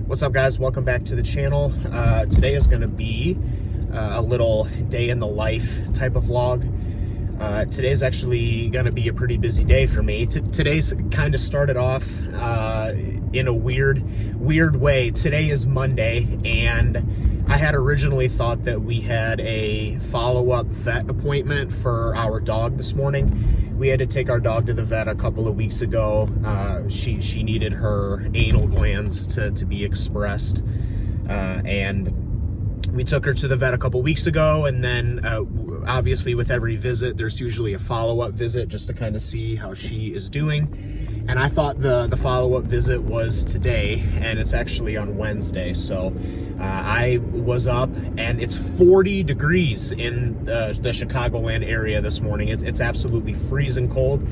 What's up, guys? Welcome back to the channel. Today is going to be a little day in the life type of vlog. Today's actually going to be a pretty busy day for me. Today's kind of started off in a weird way. Today is Monday, and I had originally thought that we had a follow-up vet appointment for our dog this morning. We had to take our dog to the vet a couple of weeks ago. She needed her anal glands to be expressed, and we took her to the vet a couple weeks ago, and then obviously with every visit there's usually a follow-up visit just to kind of see how she is doing. And I thought the follow-up visit was today, and it's actually on Wednesday. So I was up, and it's 40 degrees in the Chicagoland area this morning. It's absolutely freezing cold.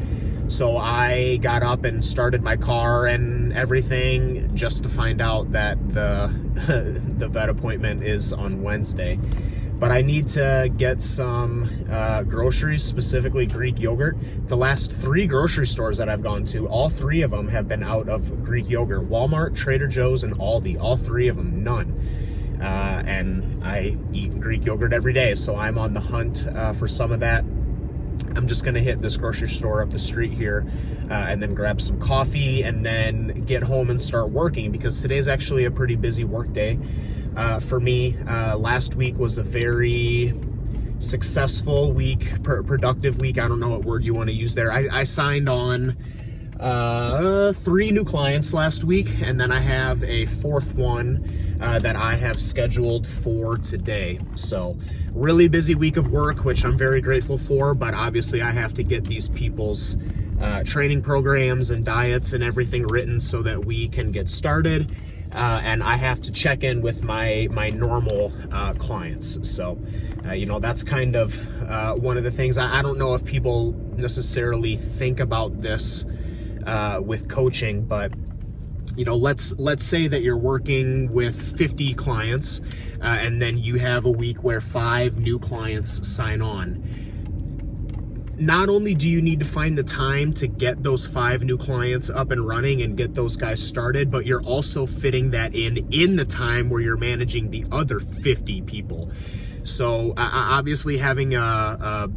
So I got up and started my car and everything just to find out that the vet appointment is on Wednesday. But I need to get some groceries, specifically Greek yogurt. The last 3 grocery stores that I've gone to, all 3 of them have been out of Greek yogurt. Walmart, Trader Joe's, and Aldi. All 3 of them, none. And I eat Greek yogurt every day, so I'm on the hunt for some of that. I'm just gonna hit this grocery store up the street here and then grab some coffee and then get home and start working, because today's actually a pretty busy work day for me. Last week was a very successful week, productive week. I don't know what word you want to use there. I signed on 3 new clients last week, and then I have a 4th one that I have scheduled for today. So really busy week of work, which I'm very grateful for, but obviously I have to get these people's training programs and diets and everything written so that we can get started. And I have to check in with my normal clients. So, that's kind of one of the things. I don't know if people necessarily think about this with coaching, but let's say that you're working with 50 clients, and then you have a week where 5 new clients sign on. Not only do you need to find the time to get those 5 new clients up and running and get those guys started, but you're also fitting that in the time where you're managing the other 50 people. So obviously having a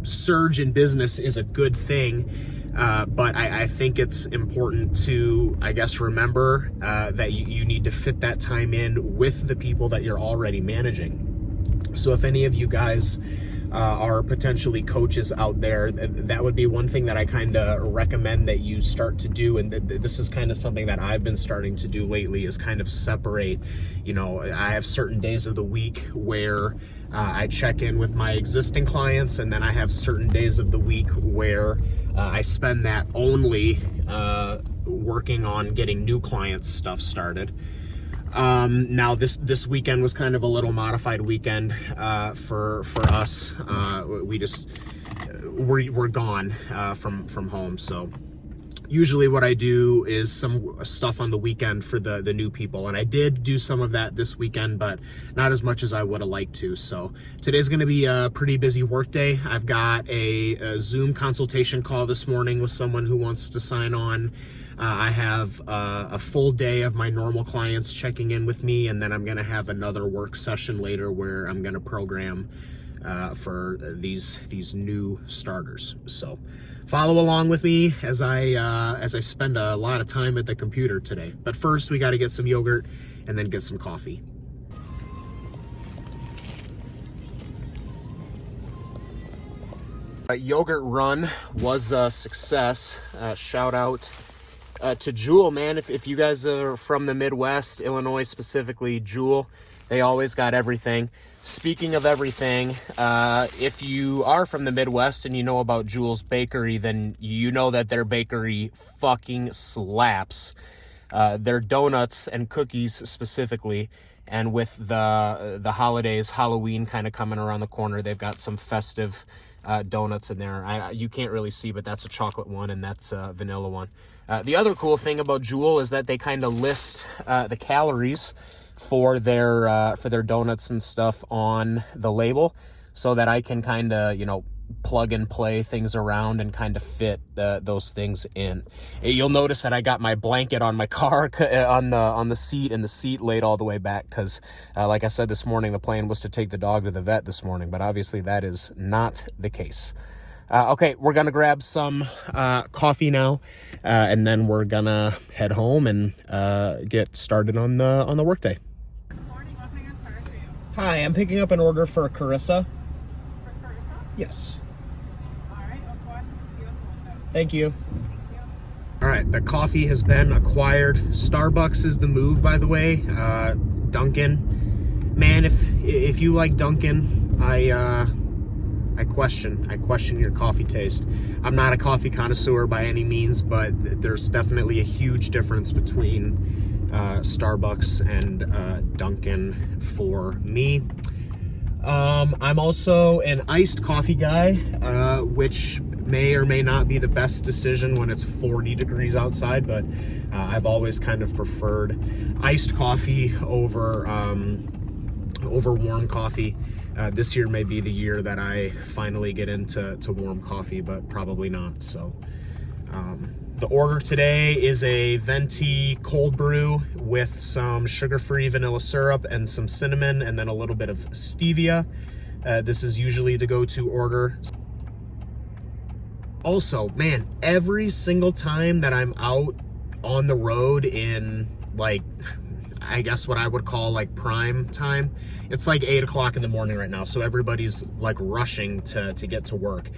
surge in business is a good thing, but I think it's important to, remember that you need to fit that time in with the people that you're already managing. So if any of you guys are potentially coaches out there, that would be one thing that I kind of recommend that you start to do. And this is kind of something that I've been starting to do lately, is kind of separate. I have certain days of the week where I check in with my existing clients, and then I have certain days of the week where I spend that only working on getting new clients stuff started. Now this weekend was kind of a little modified weekend for us. We're gone from home. So usually what I do is some stuff on the weekend for the new people, and I did do some of that this weekend, but not as much as I would have liked to. So today's going to be a pretty busy work day. I've got a Zoom consultation call this morning with someone who wants to sign on. I have a full day of my normal clients checking in with me, and then I'm going to have another work session later where I'm going to program for these new starters. So follow along with me as I spend a lot of time at the computer today. But first, we got to get some yogurt and then get some coffee. Yogurt run was a success. Shout out to Jewel, man. If you guys are from the Midwest, Illinois specifically, Jewel, they always got everything. Speaking of everything, if you are from the Midwest and you know about Jewel's Bakery, then you know that their bakery fucking slaps. Their donuts and cookies specifically, and with the holidays, Halloween kind of coming around the corner, they've got some festive donuts in there. You can't really see, but that's a chocolate one and that's a vanilla one. The other cool thing about Jewel is that they kind of list the calories for their donuts and stuff on the label, so that I can kind of plug and play things around and kind of fit those things in. You'll notice that I got my blanket on my car on the seat, and the seat laid all the way back because, like I said this morning, the plan was to take the dog to the vet this morning, but obviously that is not the case. Okay, we're gonna grab some coffee now, and then we're gonna head home and get started on the workday. Good morning. What can I answer for you? Hi, I'm picking up an order for Carissa. For Carissa? Yes. All right. Of course. Thank you. Thank you. All right, the coffee has been acquired. Starbucks is the move, by the way. Dunkin', man, if you like Dunkin', I question your coffee taste. I'm not a coffee connoisseur by any means, but there's definitely a huge difference between Starbucks and Dunkin' for me. I'm also an iced coffee guy, which may or may not be the best decision when it's 40 degrees outside, but I've always kind of preferred iced coffee over warm coffee. This year may be the year that I finally get into warm coffee, but probably not. So the order today is a venti cold brew with some sugar-free vanilla syrup and some cinnamon, and then a little bit of stevia. This is usually the go-to order. Also, man, every single time that I'm out on the road in, like, I guess what I would call like prime time, it's like 8 o'clock in the morning right now, so everybody's like rushing to get to work.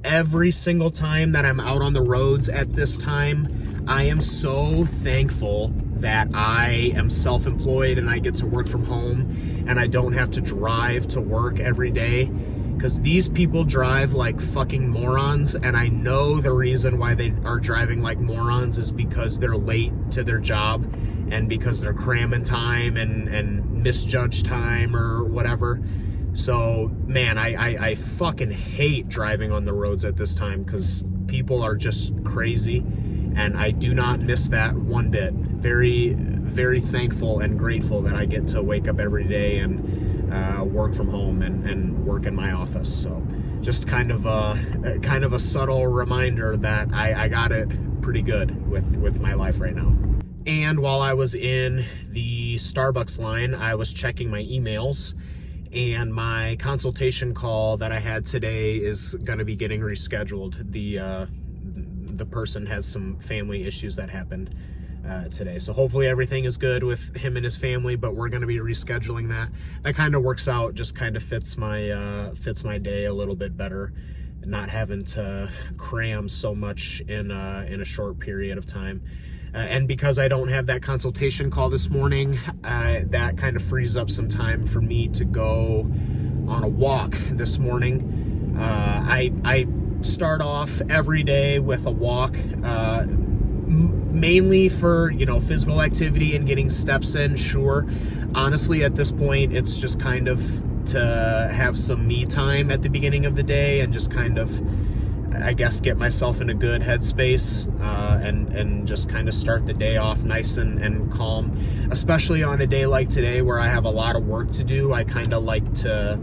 Every single time that I'm out on the roads at this time, I am so thankful that I am self-employed and I get to work from home and I don't have to drive to work every day, because these people drive like fucking morons, and I know the reason why they are driving like morons is because they're late to their job and because they're cramming time and misjudge time or whatever. So, man, I fucking hate driving on the roads at this time because people are just crazy, and I do not miss that one bit. Very, very thankful and grateful that I get to wake up every day and work from home and work in my office. So just kind of a subtle reminder that I got it pretty good with my life right now. And while I was in the Starbucks line, I was checking my emails, and my consultation call that I had today is going to be getting rescheduled. The person has some family issues that happened today, so hopefully everything is good with him and his family, but we're going to be rescheduling that. That kind of works out, just kind of fits my day a little bit better, not having to cram so much in a short period of time. And because I don't have that consultation call this morning, that kind of frees up some time for me to go on a walk this morning. I start off every day with a walk, mainly for, physical activity and getting steps in, sure. Honestly, at this point, it's just kind of to have some me time at the beginning of the day and just kind of, I guess, get myself in a good headspace, and just kind of start the day off nice and calm. Especially on a day like today where I have a lot of work to do, I kind of like to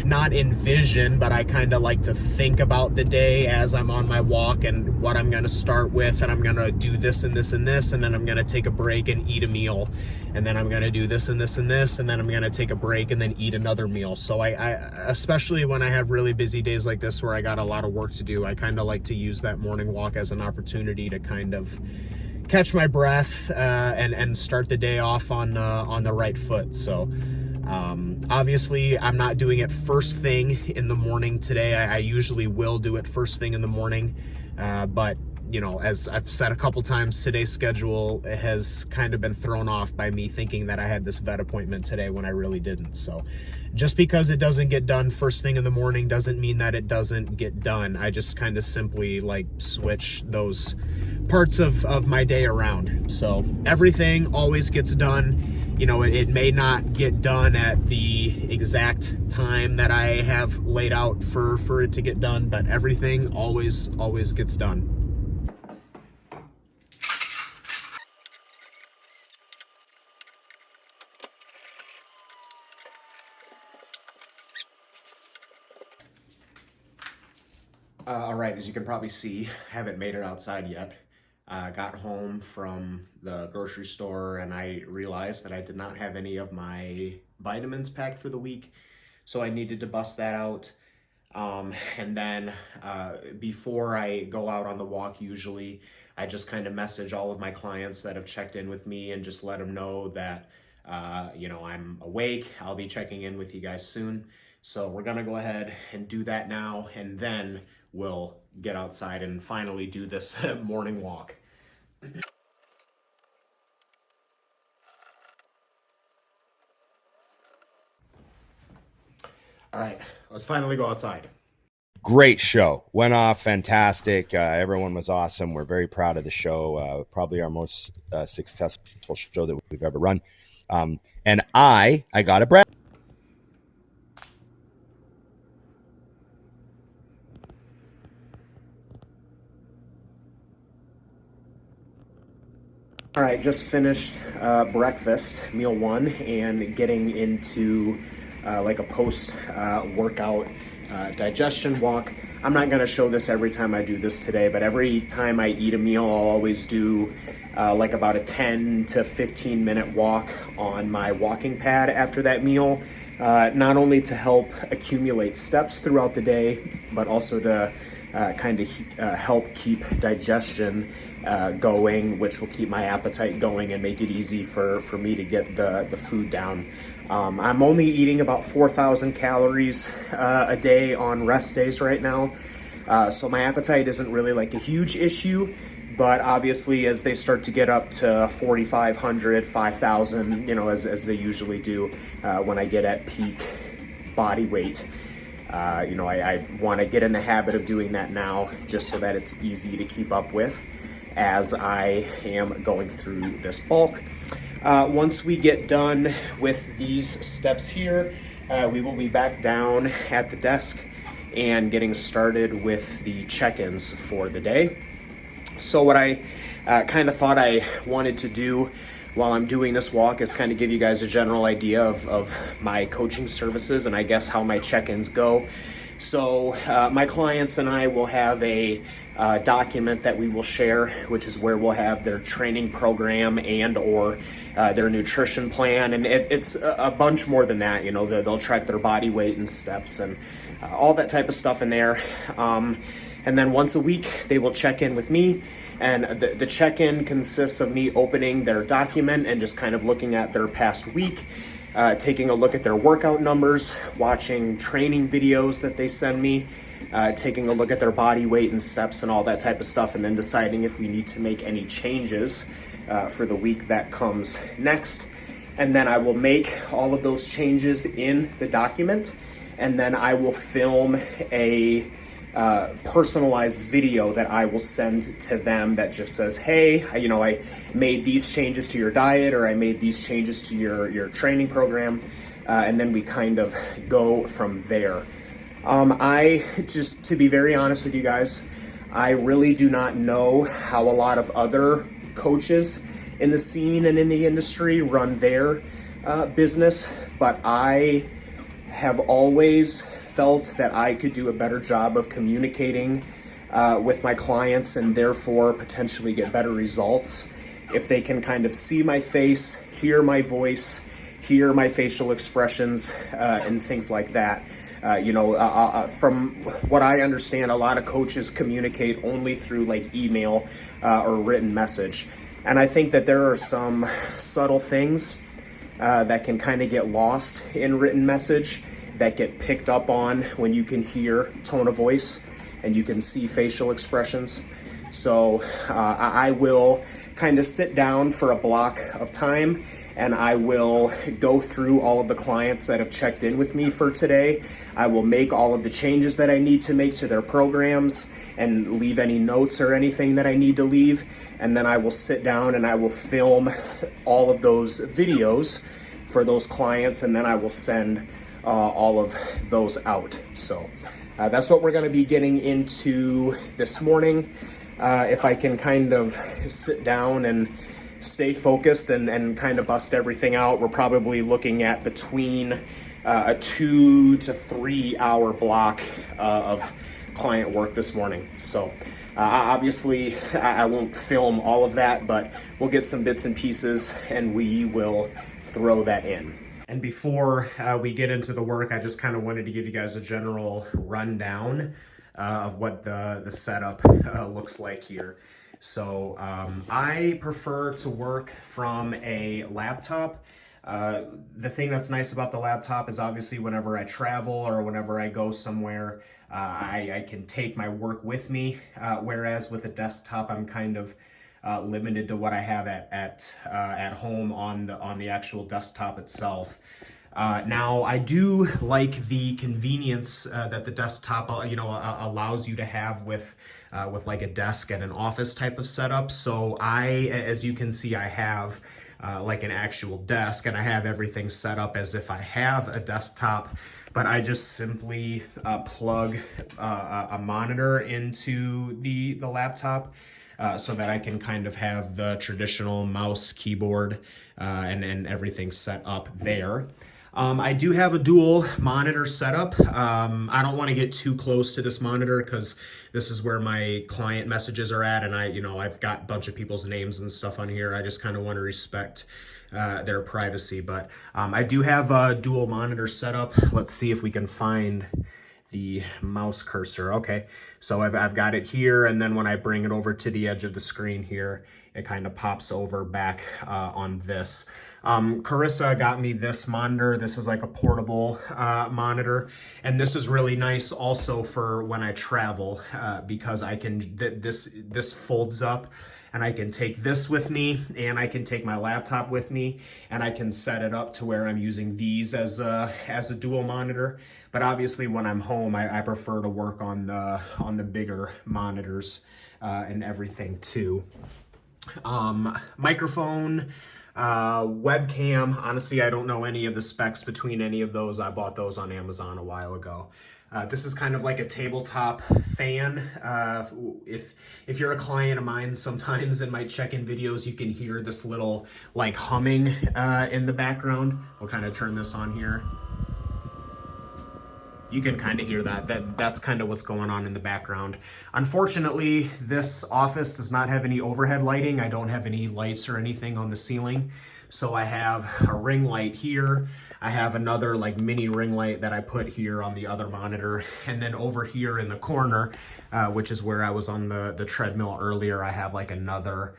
not envision, but I kind of like to think about the day as I'm on my walk and what I'm going to start with, and I'm going to do this and this and this, and then I'm going to take a break and eat a meal, and then I'm going to do this and this and this, and then I'm going to take a break and then eat another meal. So I especially when I have really busy days like this where I got a lot of work to do, I kind of like to use that morning walk as an opportunity to kind of catch my breath and start the day off on the right foot. So obviously I'm not doing it first thing in the morning today. I usually will do it first thing in the morning, but as I've said a couple times, today's schedule has kind of been thrown off by me thinking that I had this vet appointment today when I really didn't. So just because it doesn't get done first thing in the morning doesn't mean that it doesn't get done. I just kind of simply like switch those parts of my day around. So everything always gets done. It may not get done at the exact time that I have laid out for it to get done, but everything always gets done. All right, as you can probably see, haven't made it outside yet. Got home from the grocery store and I realized that I did not have any of my vitamins packed for the week, so I needed to bust that out. And then before I go out on the walk, usually I just kind of message all of my clients that have checked in with me and just let them know that, I'm awake. I'll be checking in with you guys soon. So we're going to go ahead and do that now, and then we'll get outside and finally do this morning walk. All right, let's finally go outside. Great show. Went off fantastic. Everyone was awesome. We're very proud of the show. Probably our most successful show that we've ever run. And I got a brag. All right, just finished breakfast, meal one, and getting into like a post-workout digestion walk. I'm not gonna show this every time I do this today, but every time I eat a meal, I'll always do like about a 10 to 15 minute walk on my walking pad after that meal, not only to help accumulate steps throughout the day, but also to help keep digestion going, which will keep my appetite going and make it easy for me to get the food down. I'm only eating about 4,000 calories a day on rest days right now, so my appetite isn't really like a huge issue, but obviously as they start to get up to 4,500, 5,000, as they usually do when I get at peak body weight, I want to get in the habit of doing that now just so that it's easy to keep up with as I am going through this bulk. Once we get done with these steps here, we will be back down at the desk and getting started with the check-ins for the day. So what I kind of thought I wanted to do while I'm doing this walk is kind of give you guys a general idea of my coaching services and I guess how my check-ins go. So my clients and I will have a document that we will share, which is where we'll have their training program and or their nutrition plan. And it's a bunch more than that. They'll track their body weight and steps and all that type of stuff in there. And then once a week, they will check in with me. And the check-in consists of me opening their document and just kind of looking at their past week, taking a look at their workout numbers, watching training videos that they send me, taking a look at their body weight and steps and all that type of stuff, and then deciding if we need to make any changes for the week that comes next. And then I will make all of those changes in the document, and then I will film a personalized video that I will send to them that just says, hey, I made these changes to your diet, or I made these changes to your training program, and then we kind of go from there. To be very honest with you guys, I really do not know how a lot of other coaches in the scene and in the industry run their business, but I have always felt that I could do a better job of communicating with my clients and therefore potentially get better results if they can kind of see my face, hear my voice, hear my facial expressions, and things like that. From what I understand, a lot of coaches communicate only through like email or written message. And I think that there are some subtle things that can kind of get lost in written message that get picked up on when you can hear tone of voice and you can see facial expressions. So I will kind of sit down for a block of time and I will go through all of the clients that have checked in with me for today. I will make all of the changes that I need to make to their programs and leave any notes or anything that I need to leave. And then I will sit down and I will film all of those videos for those clients, and then I will send all of those out. So that's what we're going to be getting into this morning. If I can kind of sit down and stay focused and kind of bust everything out, we're probably looking at between a 2 to 3 hour block of client work this morning. So obviously I won't film all of that, but we'll get some bits and pieces and we will throw that in. And before we get into the work, I just kind of wanted to give you guys a general rundown of what the setup looks like here. So I prefer to work from a laptop. The thing that's nice about the laptop is obviously whenever I travel or whenever I go somewhere, I can take my work with me, whereas with a desktop, I'm kind of limited to what I have at home on the actual desktop itself. Now, I do like the convenience that the desktop, allows you to have with like a desk and an office type of setup. So as you can see, I have like an actual desk, and I have everything set up as if I have a desktop, but I just simply plug a monitor into the laptop. So that I can kind of have the traditional mouse, keyboard, and everything set up there. I do have a dual monitor setup. I don't want to get too close to this monitor because this is where my client messages are at, and I've got a bunch of people's names and stuff on here. I just kind of want to respect their privacy, but I do have a dual monitor setup. Let's see if we can find the mouse cursor. Okay, so I've got it here, and then when I bring it over to the edge of the screen here, it kind of pops over back on this. Carissa got me this monitor. This is like a portable monitor, and this is really nice also for when I travel because I can this folds up, and I can take this with me, and I can take my laptop with me, and I can set it up to where I'm using these as a dual monitor. But obviously when I'm home, I prefer to work on the bigger monitors and everything too. Microphone, webcam, honestly, I don't know any of the specs between any of those. I bought those on Amazon a while ago. This is kind of like a tabletop fan. If you're a client of mine, sometimes in my check-in videos, you can hear this little like humming in the background. We'll kind of turn this on here. You can kind of hear that's kind of what's going on in the background. Unfortunately, this office does not have any overhead lighting. I don't have any lights or anything on the ceiling. So I have a ring light here. I have another like mini ring light that I put here on the other monitor. And then over here in the corner, which is where I was on the treadmill earlier, I have like another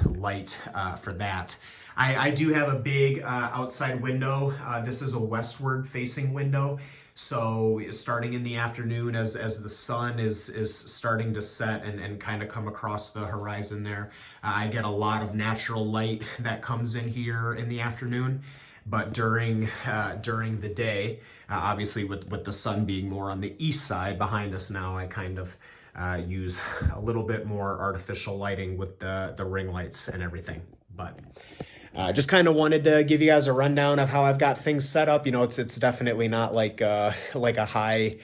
light for that. I do have a big outside window. This is a westward facing window. So starting in the afternoon as the sun is starting to set and kind of come across the horizon there, I get a lot of natural light that comes in here in the afternoon. But during the day, obviously with the sun being more on the east side behind us now, I kind of use a little bit more artificial lighting with the ring lights and everything. But just kind of wanted to give you guys a rundown of how I've got things set up. It's definitely not like a high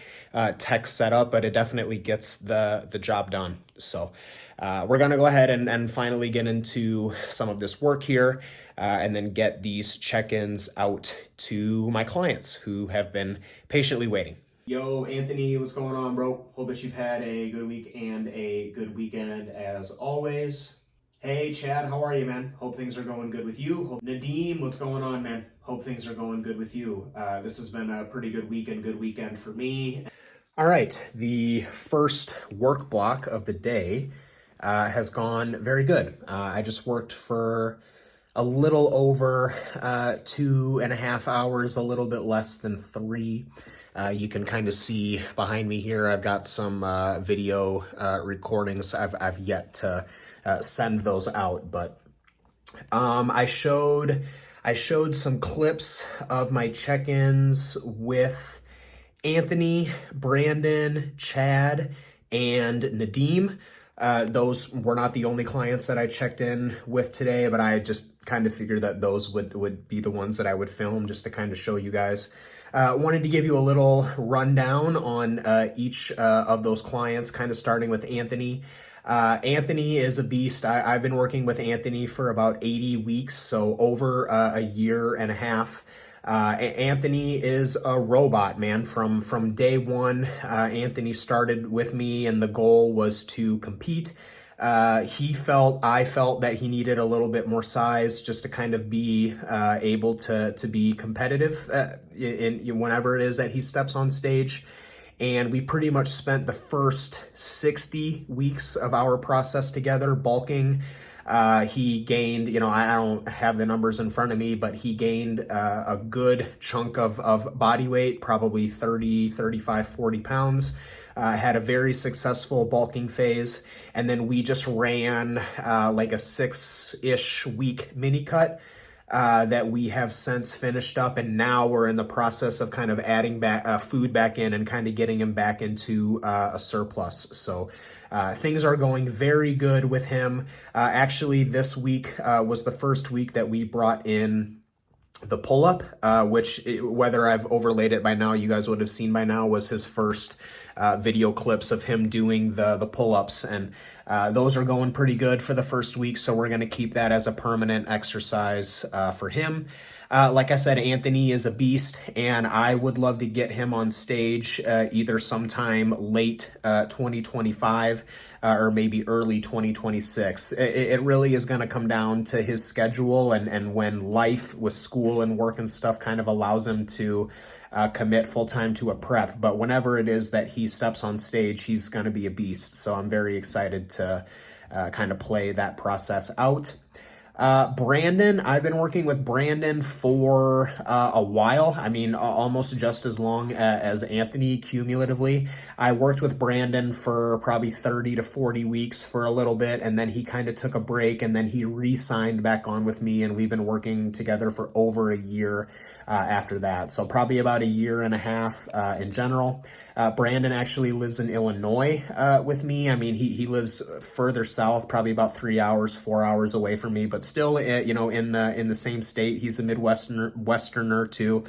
tech setup, but it definitely gets the job done. So we're gonna go ahead and finally get into some of this work here and then get these check-ins out to my clients who have been patiently waiting. Yo, Anthony, what's going on, bro? Hope that you've had a good week and a good weekend as always. Hey, Chad, how are you, man? Hope things are going good with you. Nadeem, what's going on, man? Hope things are going good with you. This has been a pretty good week and good weekend for me. All right, the first work block of the day has gone very good. I just worked for a little over 2.5 hours, a little bit less than 3. You can kind of see behind me here, I've got some video recordings. I've yet to send those out, but I showed some clips of my check-ins with Anthony, Brandon, Chad, and Nadeem. Those were not the only clients that I checked in with today, but I just kind of figured that those would be the ones that I would film just to kind of show you guys. Wanted to give you a little rundown on each of those clients, kind of starting with Anthony. Anthony is a beast. I've been working with Anthony for about 80 weeks, so over a year and a half. Anthony is a robot, man. From day one, Anthony started with me, and the goal was to compete. I felt that he needed a little bit more size just to kind of be able to be competitive in whenever it is that he steps on stage. And we pretty much spent the first 60 weeks of our process together bulking. He gained, I don't have the numbers in front of me, but he gained a good chunk of body weight, probably 30, 35, 40 pounds. Had a very successful bulking phase. And then we just ran like a 6-ish week mini cut that we have since finished up. And now we're in the process of kind of adding back food back in and kind of getting him back into a surplus. So things are going very good with him. Actually, this week was the first week that we brought in the pull-up, which, whether I've overlaid it by now, you guys would have seen by now, was his first video clips of him doing the pull-ups, and those are going pretty good for the first week, so we're going to keep that as a permanent exercise for him. Like I said, Anthony is a beast, and I would love to get him on stage either sometime late 2025 or maybe early 2026. It really is going to come down to his schedule and when life with school and work and stuff kind of allows him to commit full-time to a prep. But whenever it is that he steps on stage, he's going to be a beast. So I'm very excited to kind of play that process out. Brandon, I've been working with Brandon for a while. I mean, almost just as long as Anthony cumulatively. I worked with Brandon for probably 30 to 40 weeks for a little bit, and then he kind of took a break, and then he re-signed back on with me, and we've been working together for over a year after that. So probably about a year and a half in general. Brandon actually lives in Illinois with me. I mean, he lives further south, probably about 3 hours, 4 hours away from me, but still, in the same state. He's a Midwesterner too.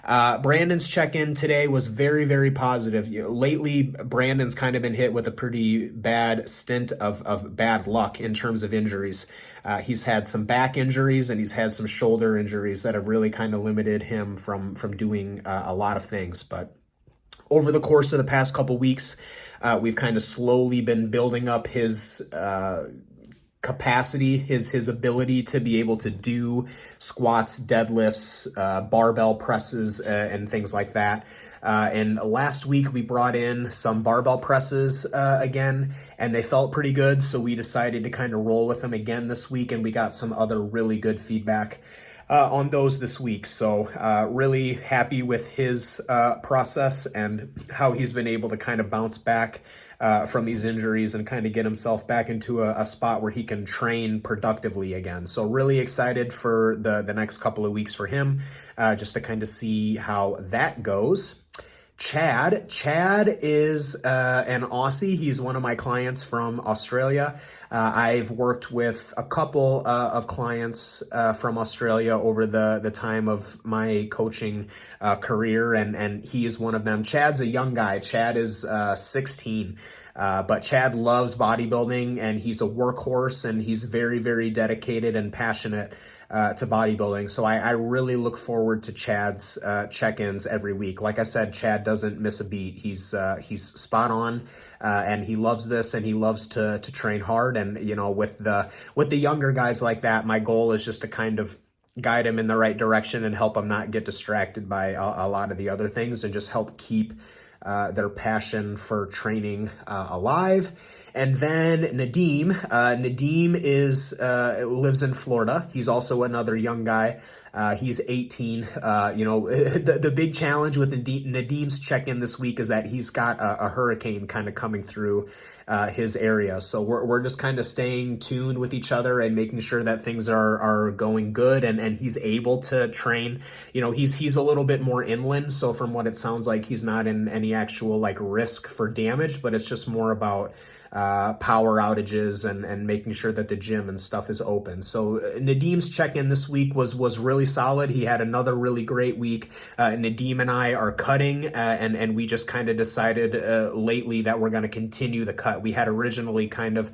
Brandon's check-in today was very, very positive. Lately, Brandon's kind of been hit with a pretty bad stint of bad luck in terms of injuries. He's had some back injuries and he's had some shoulder injuries that have really kind of limited him from doing a lot of things. But over the course of the past couple weeks, we've kind of slowly been building up his capacity, his ability to be able to do squats, deadlifts, barbell presses, and things like that. And last week we brought in some barbell presses again, and they felt pretty good. So we decided to kind of roll with them again this week, and we got some other really good feedback on those this week. So really happy with his process and how he's been able to kind of bounce back from these injuries and kind of get himself back into a spot where he can train productively again. So really excited for the next couple of weeks for him, just to kind of see how that goes. Chad is an Aussie. He's one of my clients from Australia. I've worked with a couple of clients from Australia over the time of my coaching career, and he is one of them. Chad's a young guy. Chad is 16. But Chad loves bodybuilding, and he's a workhorse, and he's very, very dedicated and passionate to bodybuilding. So I really look forward to Chad's check-ins every week. Like I said, Chad doesn't miss a beat. He's spot on, and he loves this, and he loves to train hard. And with the younger guys like that, my goal is just to kind of guide him in the right direction and help him not get distracted by a lot of the other things, and just help keep their passion for training alive. And then Nadeem lives in Florida. He's also another young guy. He's 18. The big challenge with Nadeem's check-in this week is that he's got a hurricane kind of coming through his area. So we're just kind of staying tuned with each other and making sure that things are going good, and he's able to train. He's a little bit more inland, so from what it sounds like, he's not in any actual risk for damage, but it's just more about power outages and making sure that the gym and stuff is open. So Nadeem's check-in this week was really solid. He had another really great week. Nadeem and I are cutting, and we just kind of decided lately that we're going to continue the cut. We had originally kind of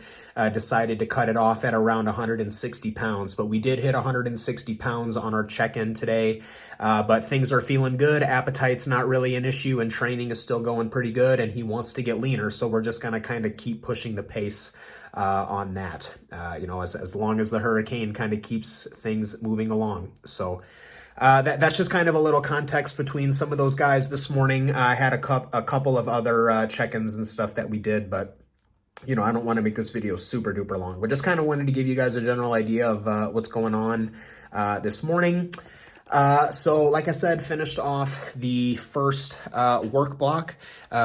decided to cut it off at around 160 pounds, but we did hit 160 pounds on our check-in today. But things are feeling good. Appetite's not really an issue, and training is still going pretty good, and he wants to get leaner. So we're just going to kind of keep pushing the pace on that, as long as the hurricane kind of keeps things moving along. So that's just kind of a little context between some of those guys this morning. I had a couple of other check-ins and stuff that we did, but I don't want to make this video super duper long. We just kind of wanted to give you guys a general idea of what's going on this morning. So like I said, finished off the first work block.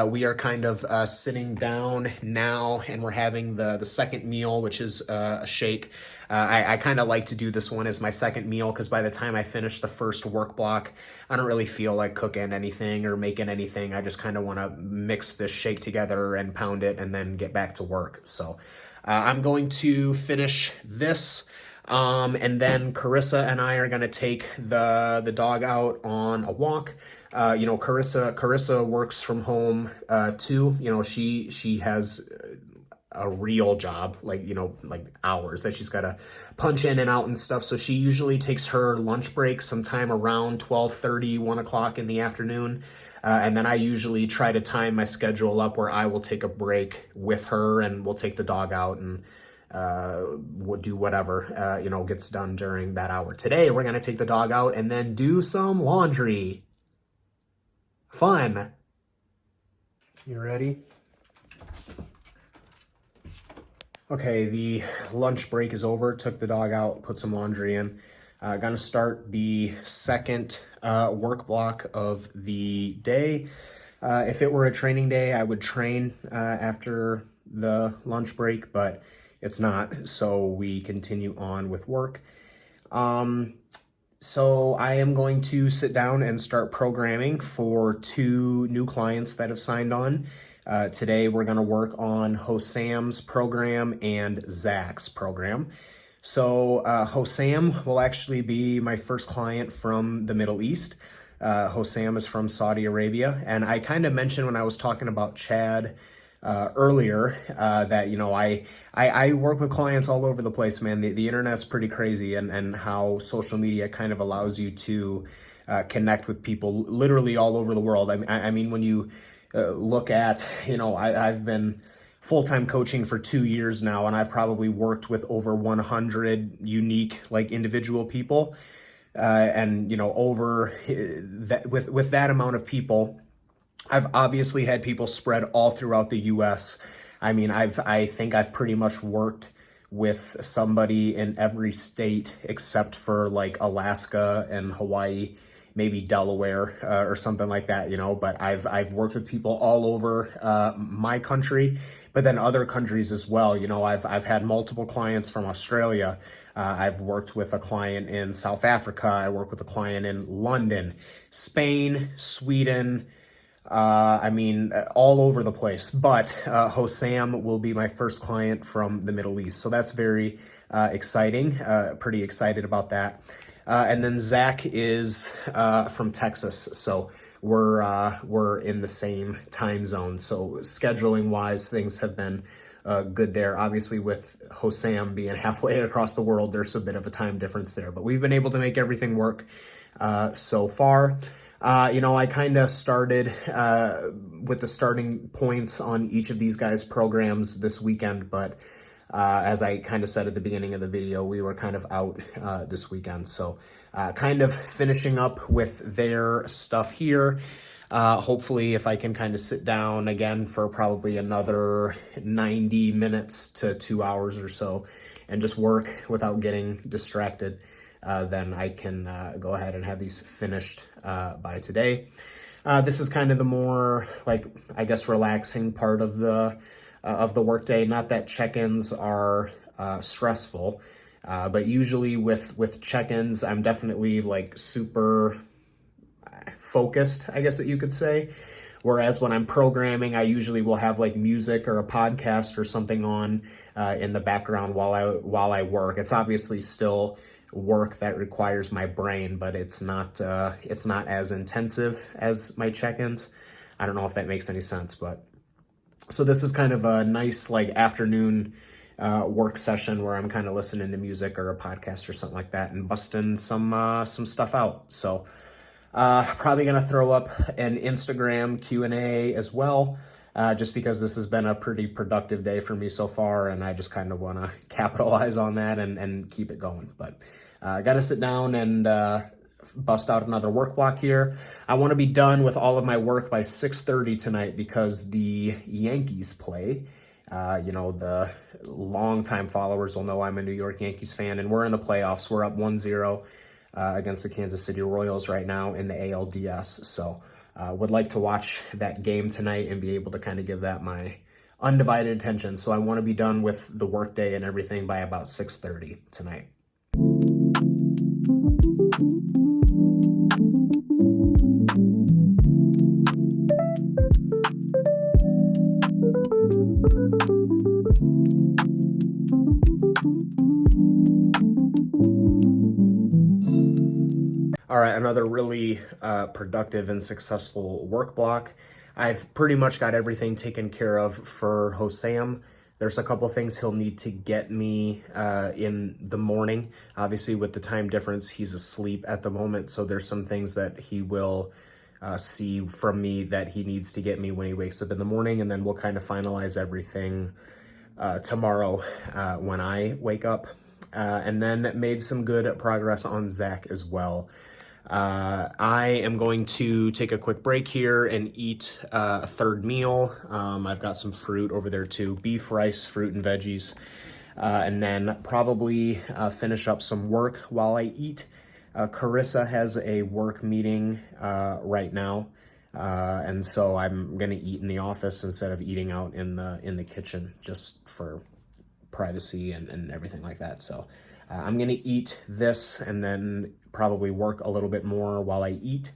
We are kind of sitting down now, and we're having the second meal, which is a shake. I kind of like to do this one as my second meal because by the time I finish the first work block, I don't really feel like cooking anything or making anything. I just kind of want to mix this shake together and pound it and then get back to work. So I'm going to finish this. And then Carissa and I are going to take the dog out on a walk. Carissa works from home, too. She has a real job, like hours that she's got to punch in and out and stuff. So she usually takes her lunch break sometime around 12:30, 1 o'clock in the afternoon. And then I usually try to time my schedule up where I will take a break with her and we'll take the dog out and we'll do whatever, gets done during that hour. Today, we're going to take the dog out and then do some laundry. Fun. You ready? Okay, the lunch break is over. Took the dog out, put some laundry in. Gonna start the second work block of the day. If it were a training day, I would train after the lunch break, but it's not, so we continue on with work. So I am going to sit down and start programming for 2 new clients that have signed on. Today we're going to work on Hosam's program and Zach's program. So Hosam will actually be my first client from the Middle East. Hosam is from Saudi Arabia, and I kind of mentioned when I was talking about Chad earlier that I work with clients all over the place, man. The internet's pretty crazy, and how social media kind of allows you to connect with people literally all over the world. I mean when you look at, I've been full-time coaching for 2 years now, and I've probably worked with over 100 unique individual people, and over that, with that amount of people, I've obviously had people spread all throughout the U.S. I mean, I think I've pretty much worked with somebody in every state except for Alaska and Hawaii, maybe Delaware or something like that, but I've worked with people all over my country, but then other countries as well. I've had multiple clients from Australia. I've worked with a client in South Africa. I work with a client in London, Spain, Sweden, all over the place. But Hosam will be my first client from the Middle East. So that's very exciting. Pretty excited about that. And then Zach is from Texas. So we're in the same time zone. So scheduling wise, things have been good there. Obviously, with Hosam being halfway across the world, there's a bit of a time difference there. But we've been able to make everything work so far. I kind of started with the starting points on each of these guys' programs this weekend, but as I kind of said at the beginning of the video, we were kind of out this weekend. So kind of finishing up with their stuff here. Hopefully, if I can kind of sit down again for probably another 90 minutes to 2 hours or so and just work without getting distracted, then I can go ahead and have these finished by today. This is kind of the more relaxing part of the workday. Not that check-ins are stressful, but usually with check-ins, I'm definitely super focused, I guess that you could say. Whereas when I'm programming, I usually will have music or a podcast or something on in the background while I work. It's obviously still work that requires my brain, but it's not as intensive as my check-ins. I don't know if that makes any sense, but So this is kind of a nice like afternoon work session where I'm kind of listening to music or a podcast or something like that and busting some stuff out. So probably gonna throw up an Instagram Q&A as well, just because this has been a pretty productive day for me so far, and I just kind of want to capitalize on that and keep it going. But I got to sit down and bust out another work block here. I want to be done with all of my work by 6:30 tonight because the Yankees play. The longtime followers will know I'm a New York Yankees fan, and we're in the playoffs. We're up 1-0 against the Kansas City Royals right now in the ALDS. So would like to watch that game tonight and be able to kind of give that my undivided attention. So I want to be done with the workday and everything by about 6:30 tonight. All right, another really productive and successful work block. I've pretty much got everything taken care of for Hosam. There's a couple things he'll need to get me in the morning. Obviously, with the time difference, he's asleep at the moment, so there's some things that he will see from me that he needs to get me when he wakes up in the morning, and then we'll kind of finalize everything tomorrow when I wake up. And then made some good progress on Zach as well. I am going to take a quick break here and eat a third meal. I've got some fruit over there too, beef, rice, fruit, and veggies. And then probably finish up some work while I eat. Carissa has a work meeting right now. And so I'm going to eat in the office instead of eating out in the kitchen, just for privacy and everything like that. So I'm going to eat this and then probably work a little bit more while I eat.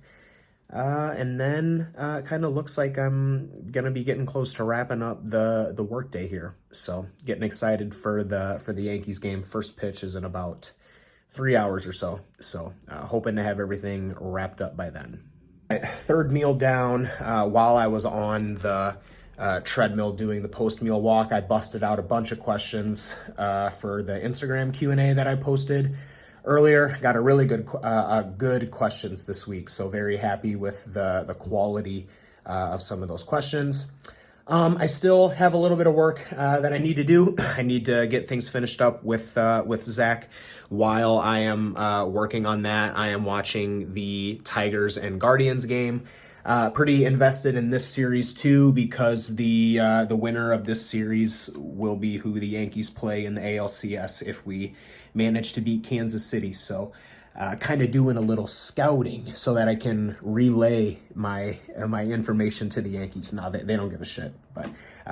And then it kind of looks like I'm going to be getting close to wrapping up the work day here. So getting excited for the Yankees game. First pitch is in about 3 hours or so. So hoping to have everything wrapped up by then. Third meal down. While I was on the treadmill doing the post-meal walk, I busted out a bunch of questions for the Instagram Q&A that I posted earlier. Got a really good questions this week, so very happy with the quality of some of those questions. I still have a little bit of work that I need to do. I need to get things finished up with Zach. While I am working on that, I am watching the Tigers and Guardians game. Pretty invested in this series too, because the winner of this series will be who the Yankees play in the ALCS if we manage to beat Kansas City. So kind of doing a little scouting so that I can relay my information to the Yankees. Now they don't give a shit, but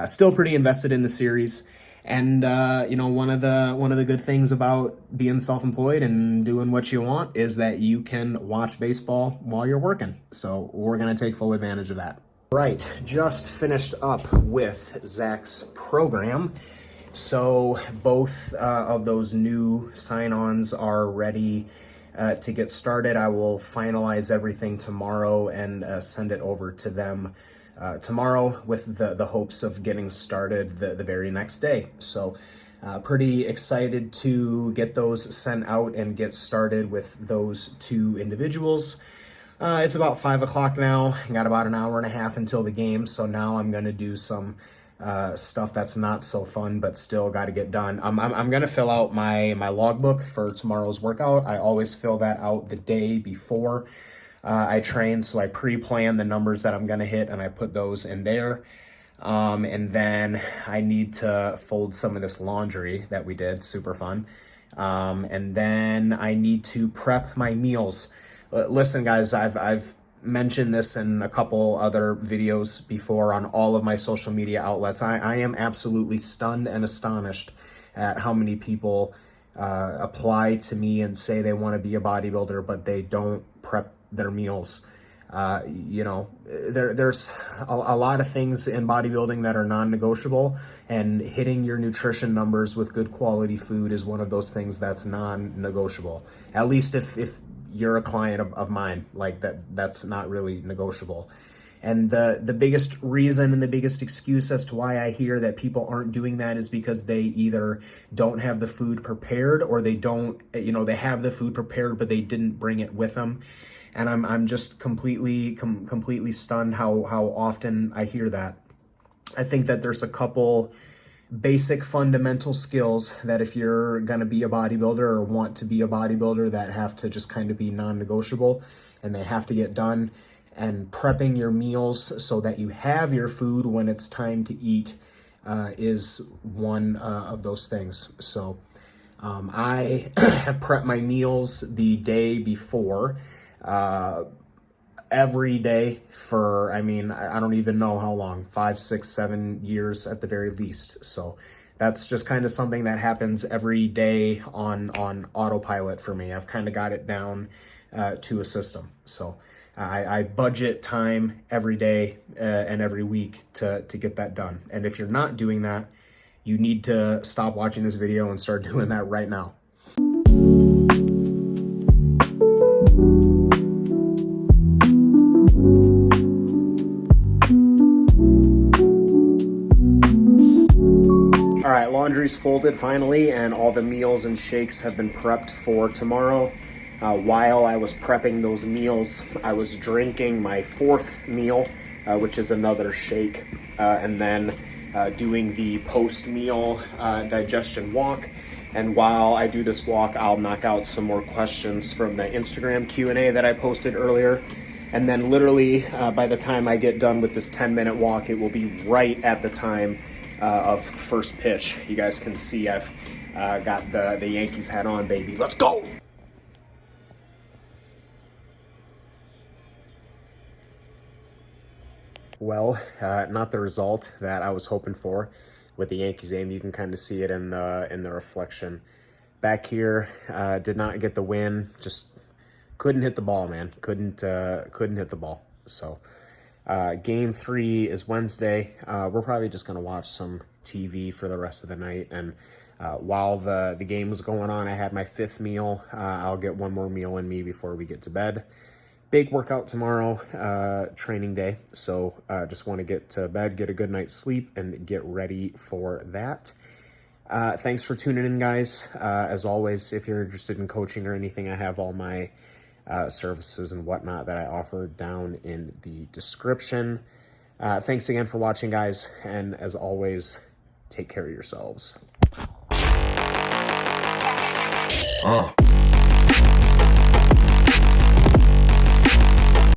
still pretty invested in the series. And one of the good things about being self-employed and doing what you want is that you can watch baseball while you're working. So we're gonna take full advantage of that. Right, just finished up with Zach's program. So both of those new sign-ons are ready to get started. I will finalize everything tomorrow and send it over to them tomorrow with the hopes of getting started the very next day. So pretty excited to get those sent out and get started with those two individuals. It's about 5 o'clock now. I got about an hour and a half until the game. So now I'm going to do some stuff that's not so fun, but still got to get done. I'm going to fill out my logbook for tomorrow's workout. I always fill that out the day before I train, so I pre-plan the numbers that I'm going to hit, and I put those in there. And then I need to fold some of this laundry that we did, super fun. And then I need to prep my meals. Listen, guys, I've mentioned this in a couple other videos before on all of my social media outlets. I am absolutely stunned and astonished at how many people apply to me and say they want to be a bodybuilder, but they don't prep their meals. There's a lot of things in bodybuilding that are non-negotiable, and hitting your nutrition numbers with good quality food is one of those things that's non-negotiable. At least if you're a client of mine, like that's not really negotiable. And the biggest reason and the biggest excuse as to why I hear that people aren't doing that is because they either don't have the food prepared, or they don't, they have the food prepared, but they didn't bring it with them. And I'm just completely stunned how often I hear that. I think that there's a couple basic fundamental skills that if you're going to be a bodybuilder or want to be a bodybuilder, that have to just kind of be non-negotiable, and they have to get done. And prepping your meals so that you have your food when it's time to eat is one of those things. So I have prepped my meals the day before every day for, I don't even know how long, 5, 6, 7 years at the very least. So that's just kind of something that happens every day on autopilot for me. I've kind of got it down to a system. So I budget time every day and every week to get that done. And if you're not doing that, you need to stop watching this video and start doing that right now. All right, laundry's folded finally, and all the meals and shakes have been prepped for tomorrow. While I was prepping those meals, I was drinking my 4th meal, which is another shake, and then doing the post-meal digestion walk. And while I do this walk, I'll knock out some more questions from the Instagram Q&A that I posted earlier. And then literally by the time I get done with this 10-minute walk, it will be right at the time of first pitch. You guys can see I've got the Yankees hat on, baby. Let's go! Well, not the result that I was hoping for with the Yankees aim. You can kind of see it in the reflection back here. Did not get the win. Just couldn't hit the ball, man. Couldn't hit the ball. So game 3 is Wednesday. We're probably just gonna watch some TV for the rest of the night. And while the game was going on, I had my 5th meal. I'll get one more meal in me before we get to bed. Big workout tomorrow, training day. So just want to get to bed, get a good night's sleep, and get ready for that. Thanks for tuning in, guys. As always, if you're interested in coaching or anything, I have all my services and whatnot that I offer down in the description. Thanks again for watching, guys. And as always, take care of yourselves.